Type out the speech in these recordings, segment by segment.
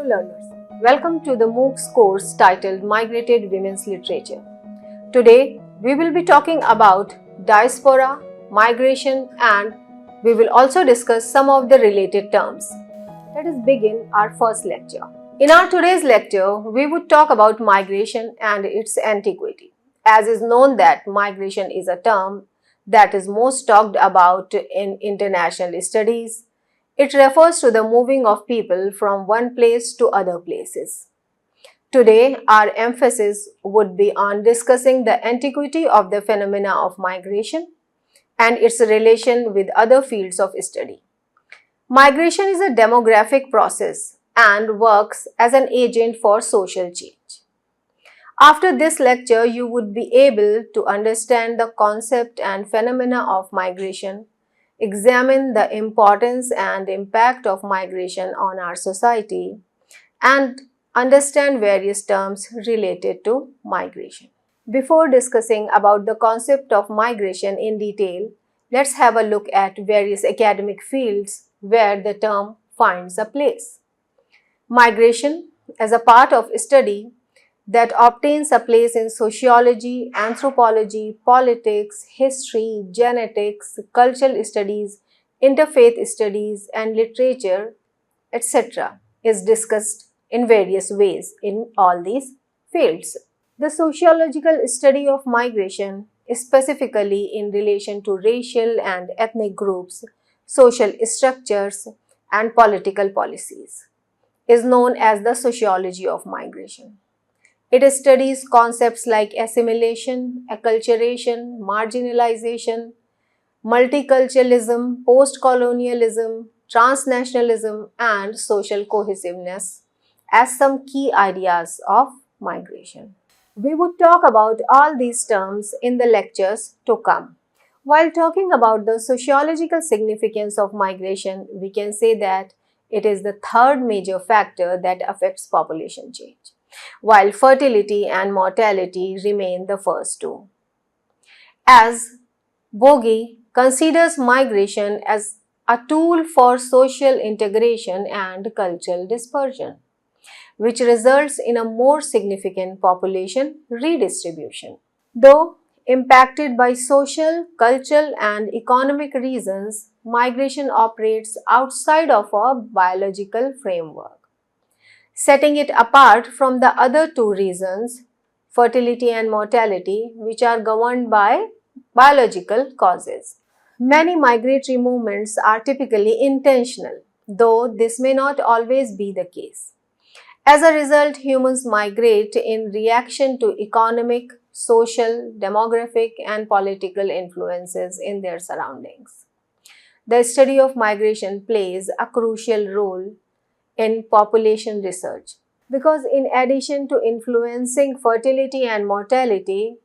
learners, welcome to the MOOCs course titled Migrated Women's Literature. Today, we will be talking about diaspora, migration, and we will also discuss some of the related terms. Let us begin our first lecture. In our today's lecture, we would talk about migration and its antiquity. As is known that migration is a term that is most talked about in international studies. It refers to the moving of people from one place to other places. Today, our emphasis would be on discussing the antiquity of the phenomena of migration and its relation with other fields of study. Migration is a demographic process and works as an agent for social change. After this lecture, you would be able to understand the concept and phenomena of migration, examine the importance and impact of migration on our society, and understand various terms related to migration. Before discussing about the concept of migration in detail, let's have a look at various academic fields where the term finds a place. Migration, as a part of study that obtains a place in sociology, anthropology, politics, history, genetics, cultural studies, interfaith studies, and literature, etc., is discussed in various ways in all these fields. The sociological study of migration, specifically in relation to racial and ethnic groups, social structures, and political policies, is known as the sociology of migration. It studies concepts like assimilation, acculturation, marginalization, multiculturalism, post-colonialism, transnationalism, and social cohesiveness as some key ideas of migration. We would talk about all these terms in the lectures to come. While talking about the sociological significance of migration, we can say that it is the third major factor that affects population change, while fertility and mortality remain the first two. As Bogie considers migration as a tool for social integration and cultural dispersion, which results in a more significant population redistribution. Though impacted by social, cultural, and economic reasons, migration operates outside of a biological framework, setting it apart from the other two reasons, fertility and mortality, which are governed by biological causes. Many migratory movements are typically intentional, though this may not always be the case. As a result, humans migrate in reaction to economic, social, demographic, and political influences in their surroundings. The study of migration plays a crucial role in population research because in addition to influencing fertility and mortality,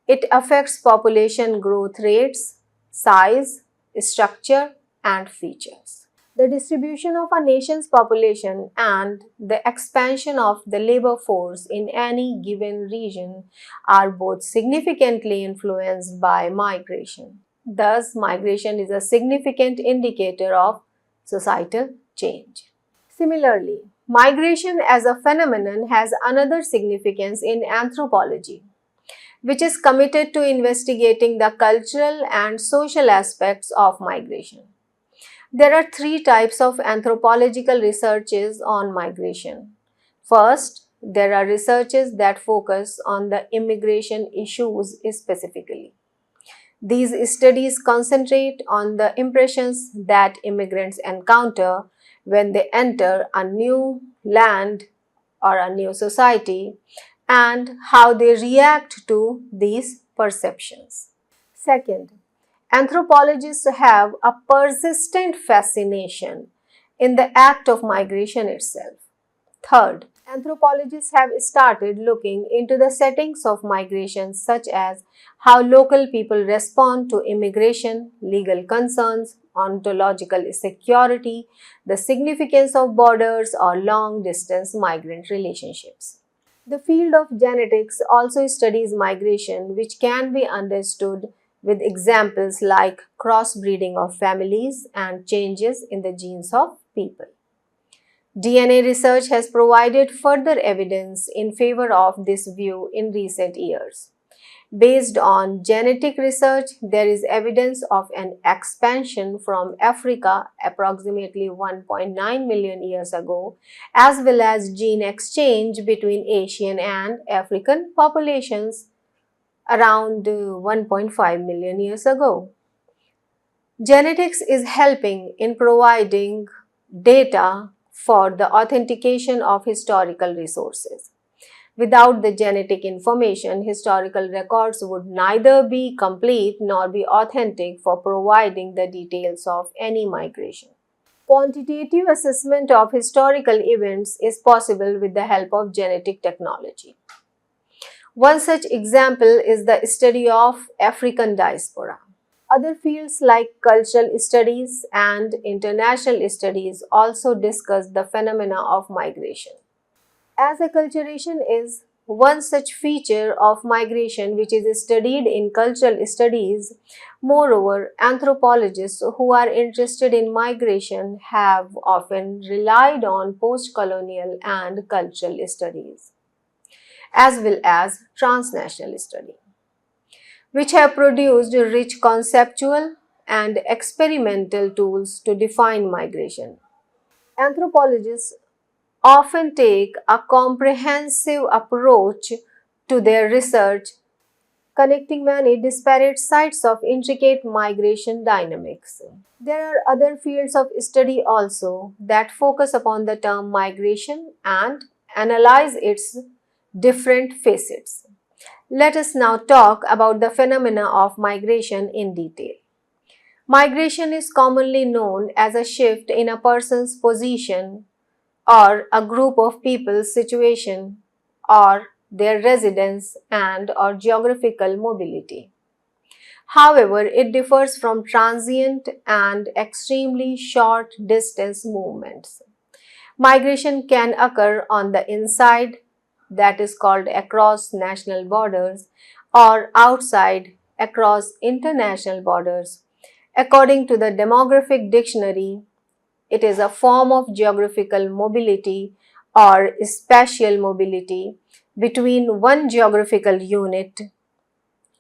it affects population growth rates, size, structure, and features. The distribution of a nation's population and the expansion of the labor force in any given region are both significantly influenced by migration. Thus, migration is a significant indicator of societal change. Similarly, migration as a phenomenon has another significance in anthropology, which is committed to investigating the cultural and social aspects of migration. There are three types of anthropological researches on migration. First, there are researches that focus on the immigration issues specifically. These studies concentrate on the impressions that immigrants encounter when they enter a new land or a new society and how they react to these perceptions. Second, anthropologists have a persistent fascination in the act of migration itself. Third, anthropologists have started looking into the settings of migration, such as how local people respond to immigration, legal concerns, ontological security, the significance of borders or long-distance migrant relationships. The field of genetics also studies migration, which can be understood with examples like crossbreeding of families and changes in the genes of people. DNA research has provided further evidence in favor of this view in recent years. Based on genetic research, there is evidence of an expansion from Africa approximately 1.9 million years ago, as well as gene exchange between Asian and African populations around 1.5 million years ago. Genetics is helping in providing data for the authentication of historical resources. Without the genetic information, historical records would neither be complete nor be authentic for providing the details of any migration. Quantitative assessment of historical events is possible with the help of genetic technology. One such example is the study of African diaspora. Other fields like cultural studies and international studies also discuss the phenomena of migration. As acculturation is one such feature of migration which is studied in cultural studies, moreover, anthropologists who are interested in migration have often relied on post-colonial and cultural studies, as well as transnational study, which have produced rich conceptual and experimental tools to define migration. Anthropologists often take a comprehensive approach to their research, connecting many disparate sites of intricate migration dynamics. There are other fields of study also that focus upon the term migration and analyze its different facets. Let us now talk about the phenomena of migration in detail. Migration is commonly known as a shift in a person's position or a group of people's situation or their residence and or geographical mobility. However, it differs from transient and extremely short distance movements. Migration can occur on the inside, that is called across national borders, or outside across international borders. According to the Demographic Dictionary, it is a form of geographical mobility or spatial mobility between one geographical unit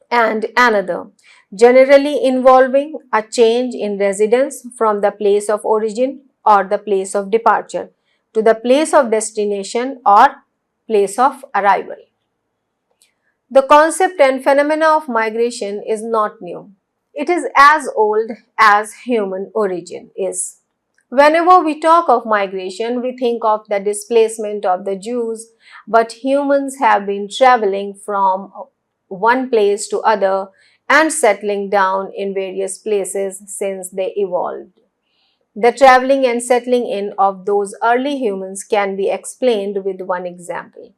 and another, generally involving a change in residence from the place of origin or the place of departure to the place of destination or place of arrival. The concept and phenomena of migration is not new. It is as old as human origin is. Whenever we talk of migration, we think of the displacement of the Jews, but humans have been traveling from one place to other and settling down in various places since they evolved. The traveling and settling in of those early humans can be explained with one example.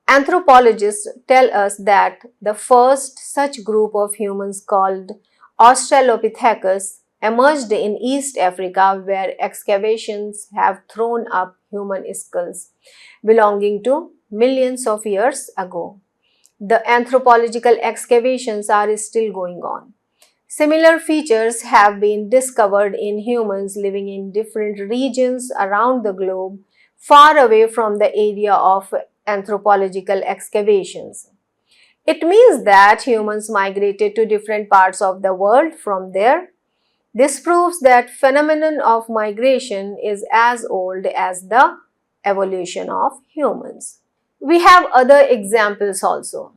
Anthropologists tell us that the first such group of humans called Australopithecus emerged in East Africa, where excavations have thrown up human skulls belonging to millions of years ago. The anthropological excavations are still going on. Similar features have been discovered in humans living in different regions around the globe, far away from the area of anthropological excavations. It means that humans migrated to different parts of the world from there. This proves that phenomenon of migration is as old as the evolution of humans. We have other examples also.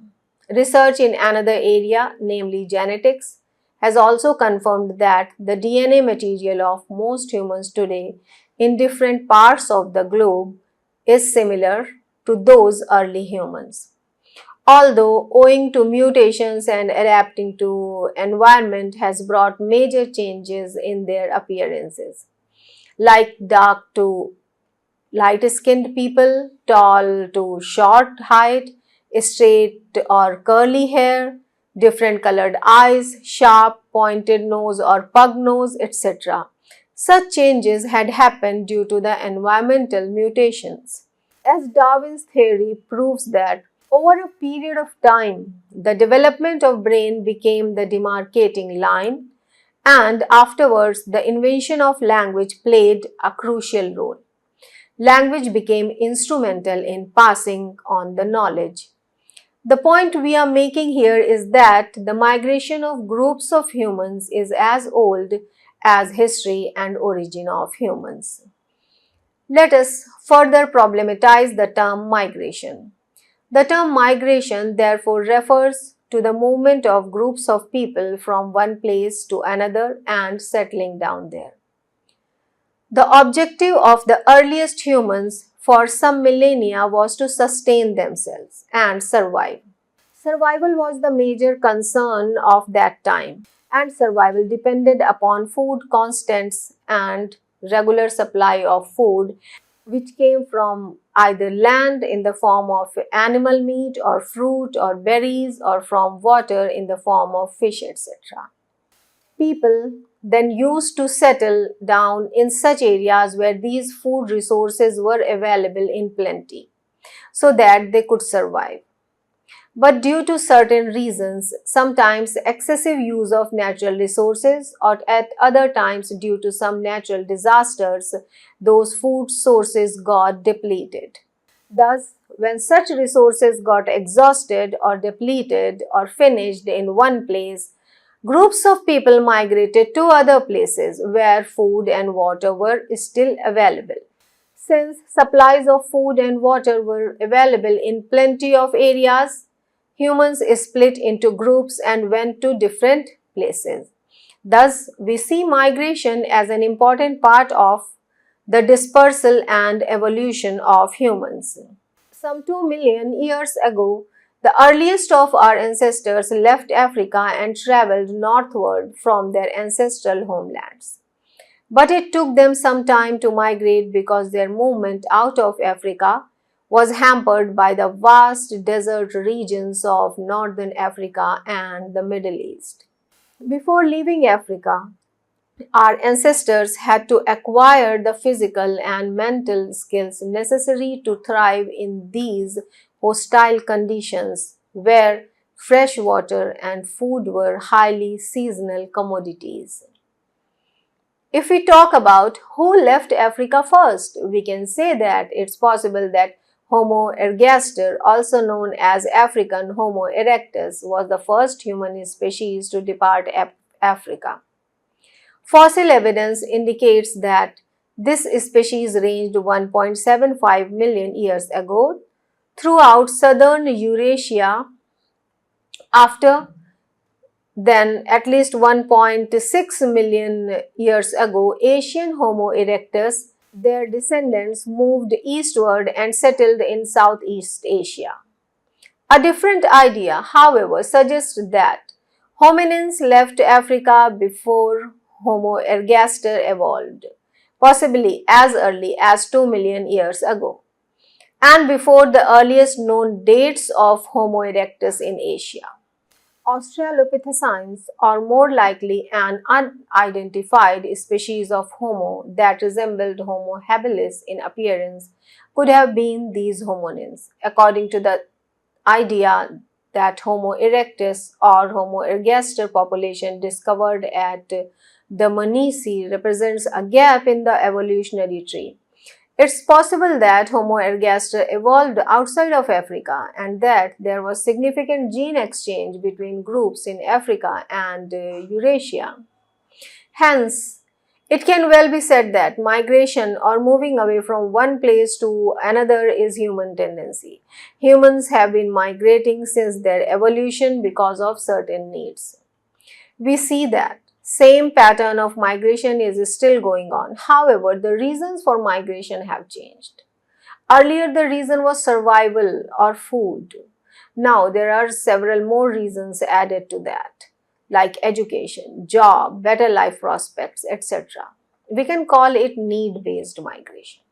Research in another area, namely genetics, has also confirmed that the DNA material of most humans today in different parts of the globe is similar to those early humans. Although owing to mutations and adapting to environment has brought major changes in their appearances, like dark to light-skinned people, tall to short height, straight or curly hair, different colored eyes, sharp pointed nose or pug nose, etc. Such changes had happened due to the environmental mutations. As Darwin's theory proves that over a period of time, the development of brain became the demarcating line, and afterwards the invention of language played a crucial role. Language became instrumental in passing on the knowledge. The point we are making here is that the migration of groups of humans is as old as history and origin of humans. Let us further problematize the term migration. The term migration therefore refers to the movement of groups of people from one place to another and settling down there. The objective of the earliest humans for some millennia was to sustain themselves and survive. Survival was the major concern of that time, and survival depended upon food constants and regular supply of food, which came from either land in the form of animal meat or fruit or berries, or from water in the form of fish, etc. People then used to settle down in such areas where these food resources were available in plenty so that they could survive. But due to certain reasons, sometimes excessive use of natural resources, or at other times due to some natural disasters, those food sources got depleted. Thus, when such resources got exhausted or depleted or finished in one place, groups of people migrated to other places where food and water were still available. Since supplies of food and water were available in plenty of areas, humans split into groups and went to different places. Thus, we see migration as an important part of the dispersal and evolution of humans. Some 2 million years ago, the earliest of our ancestors left Africa and traveled northward from their ancestral homelands. But it took them some time to migrate because their movement out of Africa was hampered by the vast desert regions of northern Africa and the Middle East. Before leaving Africa, our ancestors had to acquire the physical and mental skills necessary to thrive in these hostile conditions where fresh water and food were highly seasonal commodities. If we talk about who left Africa first, we can say that it's possible that Homo ergaster, also known as African Homo erectus, was the first human species to depart Africa. Fossil evidence indicates that this species ranged 1.75 million years ago throughout southern Eurasia. After then, at least 1.6 million years ago, Asian Homo erectus, their descendants moved eastward and settled in Southeast Asia. A different idea, however, suggests that hominins left Africa before Homo ergaster evolved, possibly as early as 2 million years ago, and before the earliest known dates of Homo erectus in Asia. Australopithecines, or more likely an unidentified species of Homo that resembled Homo habilis in appearance, could have been these hominins, according to the idea that Homo erectus or Homo ergaster population discovered at the Manisi represents a gap in the evolutionary tree. It's possible that Homo ergaster evolved outside of Africa and that there was significant gene exchange between groups in Africa and Eurasia. Hence, it can well be said that migration or moving away from one place to another is human tendency. Humans have been migrating since their evolution because of certain needs. We see that same pattern of migration is still going on. However, the reasons for migration have changed. Earlier, the reason was survival or food. Now, there are several more reasons added to that, like education, job, better life prospects, etc. We can call it need-based migration.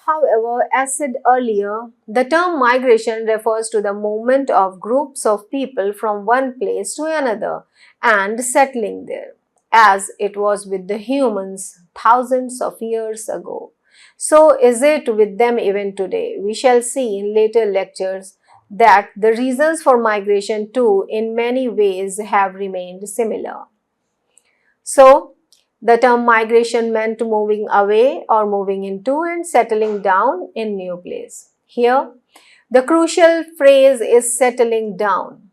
However, as said earlier, the term migration refers to the movement of groups of people from one place to another and settling there, as it was with the humans thousands of years ago. So is it with them even today. We shall see in later lectures that the reasons for migration too in many ways have remained similar. So, The term migration meant moving away or moving into and settling down in new place. Here, the crucial phrase is settling down.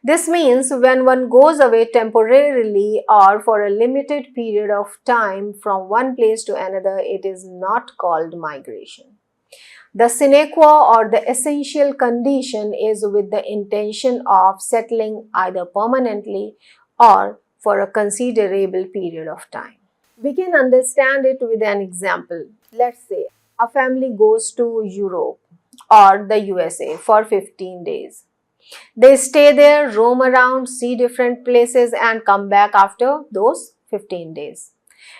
This means when one goes away temporarily or for a limited period of time from one place to another, it is not called migration. The sine qua or the essential condition is with the intention of settling either permanently or for a considerable period of time. We can understand it with an example. Let's say a family goes to Europe or the USA for 15 days. They stay there, roam around, see different places and come back after those 15 days.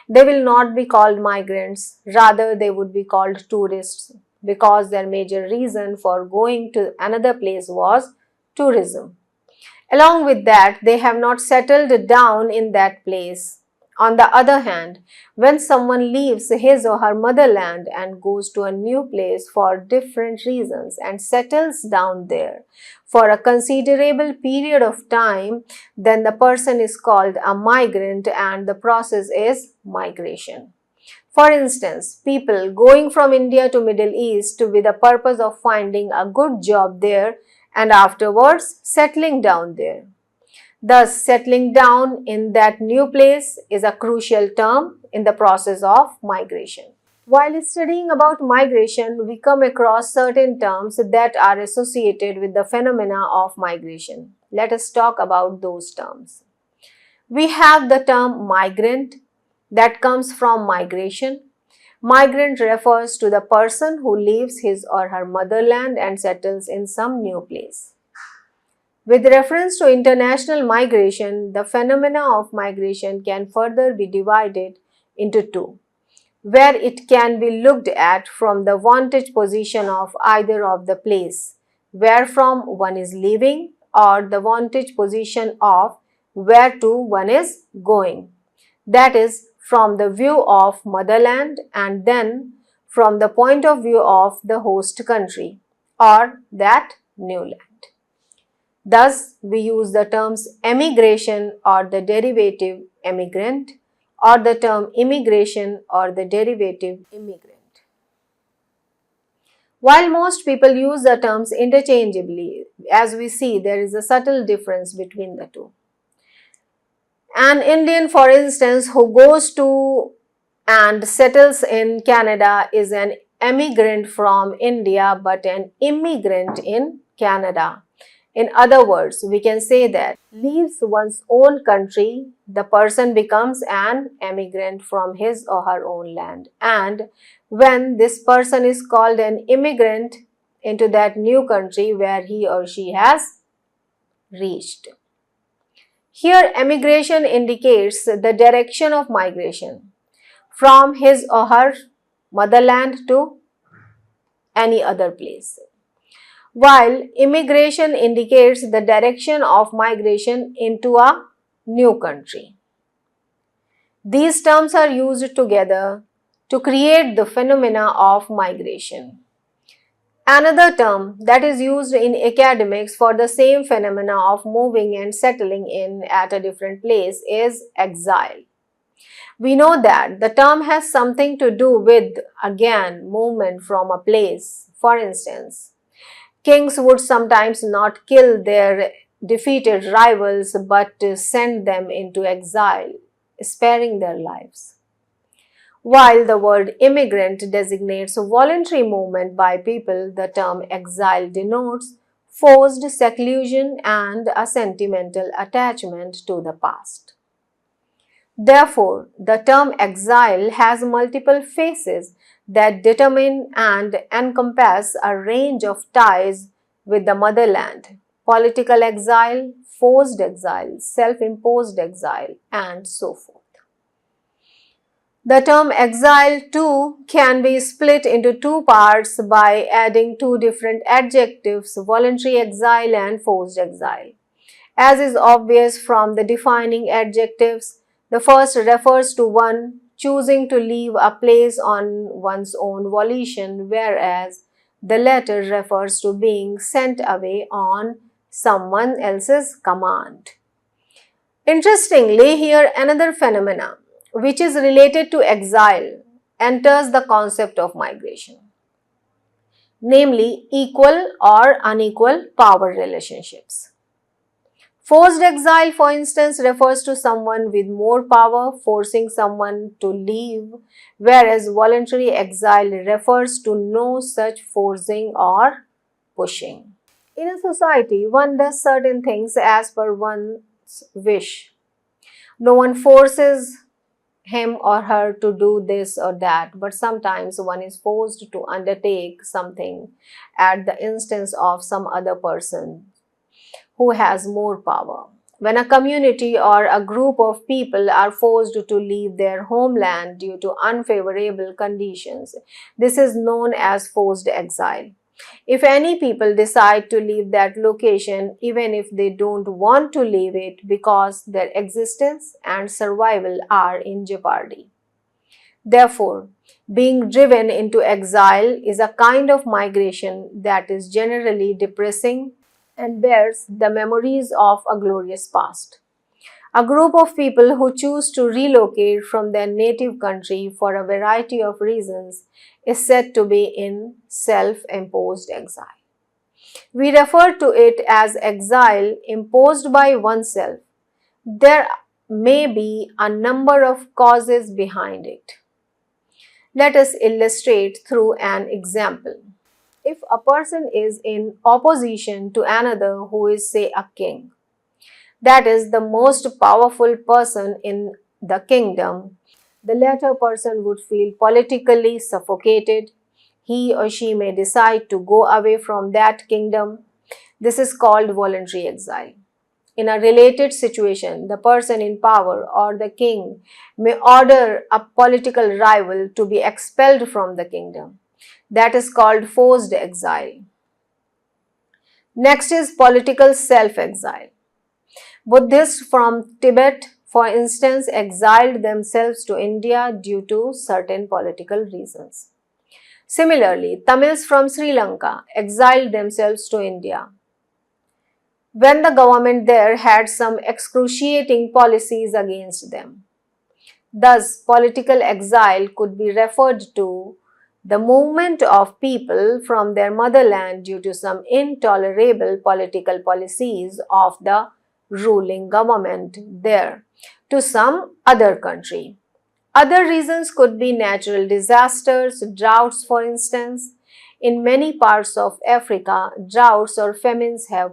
They will not be called migrants, rather they would be called tourists because their major reason for going to another place was tourism. Along with that, they have not settled down in that place. On the other hand, when someone leaves his or her motherland and goes to a new place for different reasons and settles down there for a considerable period of time, then the person is called a migrant and the process is migration. For instance, people going from India to Middle East with the purpose of finding a good job there and afterwards settling down there. Thus, settling down in that new place is a crucial term in the process of migration. While studying about migration, we come across certain terms that are associated with the phenomena of migration. Let us talk about those terms. We have the term migrant that comes from migration. Migrant refers to the person who leaves his or her motherland and settles in some new place. With reference to international migration, the phenomena of migration can further be divided into two, where it can be looked at from the vantage position of either of the place wherefrom one is leaving or the vantage position of where to one is going. That is, from the view of motherland and then from the point of view of the host country or that new land. Thus, we use the terms emigration or the derivative emigrant or the term immigration or the derivative immigrant. While most people use the terms interchangeably, as we see there is a subtle difference between the two. An Indian, for instance, who goes to and settles in Canada is an emigrant from India but an immigrant in Canada. In other words, we can say that leaves one's own country, the person becomes an emigrant from his or her own land. And when this person is called an immigrant into that new country where he or she has reached. Here, emigration indicates the direction of migration from his or her motherland to any other place, while immigration indicates the direction of migration into a new country. These terms are used together to create the phenomena of migration. Another term that is used in academics for the same phenomena of moving and settling in at a different place is exile. We know that the term has something to do with, again, movement from a place. For instance, kings would sometimes not kill their defeated rivals but send them into exile, sparing their lives. While the word immigrant designates a voluntary movement by people, the term exile denotes forced seclusion and a sentimental attachment to the past. Therefore, the term exile has multiple faces that determine and encompass a range of ties with the motherland: political exile, forced exile, self-imposed exile, and so forth. The term exile too can be split into two parts by adding two different adjectives: voluntary exile and forced exile. As is obvious from the defining adjectives, the first refers to one choosing to leave a place on one's own volition, whereas the latter refers to being sent away on someone else's command. Interestingly, here another phenomena. which is related to exile, enters the concept of migration, namely equal or unequal power relationships. Forced exile, for instance, refers to someone with more power forcing someone to leave, whereas voluntary exile refers to no such forcing or pushing. In a society, one does certain things as per one's wish. No one forces him or her to do this or that, but sometimes one is forced to undertake something at the instance of some other person who has more power. When a community or a group of people are forced to leave their homeland due to unfavorable conditions, this is known as forced exile. If any people decide to leave that location, even if they don't want to leave it because their existence and survival are in jeopardy. Therefore, being driven into exile is a kind of migration that is generally depressing and bears the memories of a glorious past. A group of people who choose to relocate from their native country for a variety of reasons is said to be in self-imposed exile. We refer to it as exile imposed by oneself. There may be a number of causes behind it. Let us illustrate through an example. If a person is in opposition to another who is, say, a king, that is the most powerful person in the kingdom, the latter person would feel politically suffocated. He or she may decide to go away from that kingdom. This is called voluntary exile. In a related situation, the person in power or the king may order a political rival to be expelled from the kingdom. That is called forced exile. Next is political self-exile. Buddhists from Tibet, for instance, exiled themselves to India due to certain political reasons. Similarly, Tamils from Sri Lanka exiled themselves to India when the government there had some excruciating policies against them. Thus, political exile could be referred to the movement of people from their motherland due to some intolerable political policies of the ruling government there to some other country. Other reasons could be natural disasters, droughts, for instance. In many parts of Africa, droughts or famines have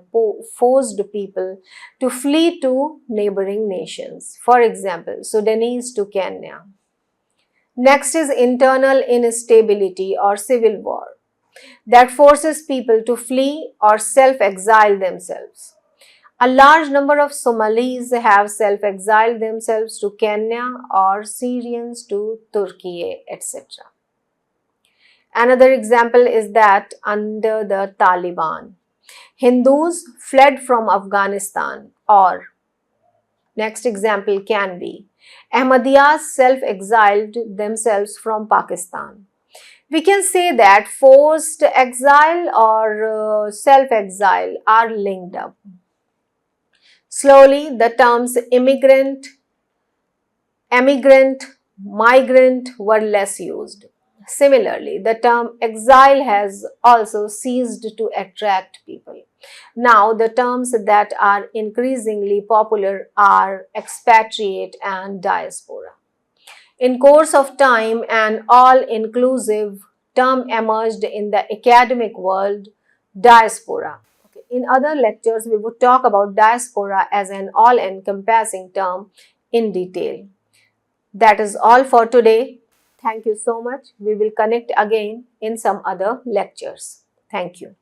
forced people to flee to neighboring nations. For example, Sudanese to Kenya. Next is internal instability or civil war that forces people to flee or self-exile themselves. A large number of Somalis have self-exiled themselves to Kenya or Syrians to Turkey, etc. Another example is that under the Taliban, Hindus fled from Afghanistan, or next example can be Ahmadiyas self-exiled themselves from Pakistan. We can say that forced exile or self-exile are linked up. Slowly, the terms immigrant, emigrant, migrant were less used. Similarly, the term exile has also ceased to attract people. Now, the terms that are increasingly popular are expatriate and diaspora. In course of time, an all-inclusive term emerged in the academic world, diaspora. In other lectures, we would talk about diaspora as an all-encompassing term in detail. That is all for today. Thank you so much. We will connect again in some other lectures. Thank you.